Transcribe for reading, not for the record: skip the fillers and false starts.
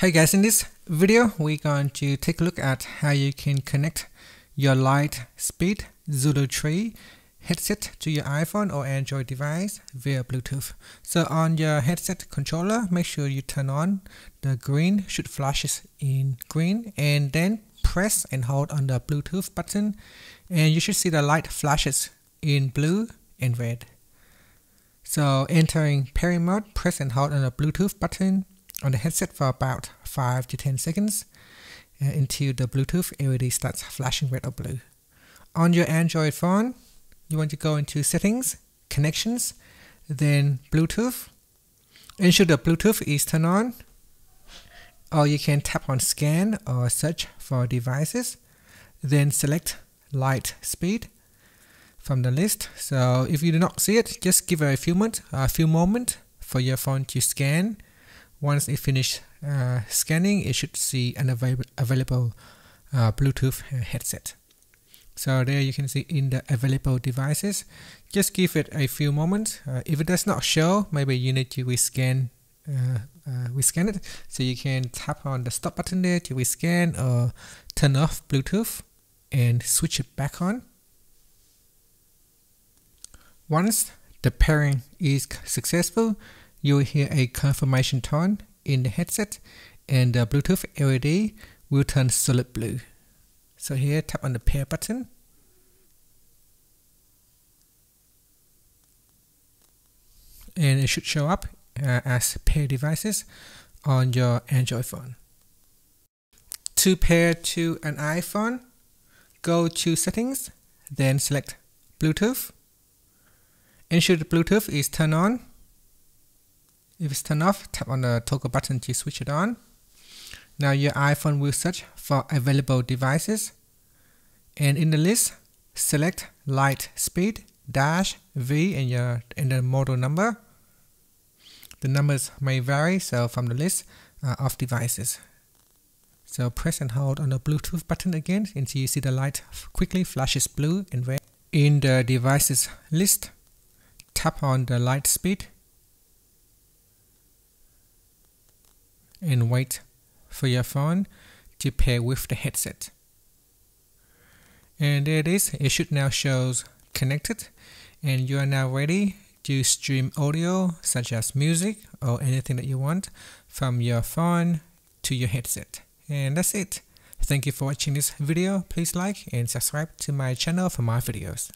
Hey guys, in this video we're going to take a look at how you can connect your Lightspeed Zulu 3 headset to your iPhone or Android device via Bluetooth. So on your headset controller, make sure you turn on the green should flashes in green, and then press and hold on the Bluetooth button, and you should see the light flashes in blue and red. So entering pairing mode, press and hold on the Bluetooth button on the headset for about 5 to 10 seconds until the Bluetooth LED starts flashing red or blue. On your Android phone, you want to go into settings, connections, then Bluetooth. Ensure the Bluetooth is turned on, or you can tap on scan or search for devices, then select Lightspeed from the list. So if you do not see it, just give it a few moments for your phone to scan. Once it finishes scanning, it should see an available Bluetooth headset. So there you can see in the available devices. Just give it a few moments. If it does not show, maybe you need to rescan it. So you can tap on the stop button there to rescan or turn off Bluetooth and switch it back on. Once the pairing is successful, you will hear a confirmation tone in the headset, and the Bluetooth LED will turn solid blue. So here, tap on the pair button, and it should show up as pair devices on your Android phone. To pair to an iPhone, go to settings, then select Bluetooth. Ensure the Bluetooth is turned on. If it's turned off, tap on the toggle button to switch it on. Now your iPhone will search for available devices, and in the list, select Lightspeed -V and the model number. The numbers may vary, so from the list of devices. So press and hold on the Bluetooth button again until you see the light quickly flashes blue and red. In the devices list, tap on the Lightspeed and wait for your phone to pair with the headset. And there it is. It should now show connected, and you are now ready to stream audio such as music or anything that you want from your phone to your headset. And that's it. Thank you for watching this video. Please like and subscribe to my channel for more videos.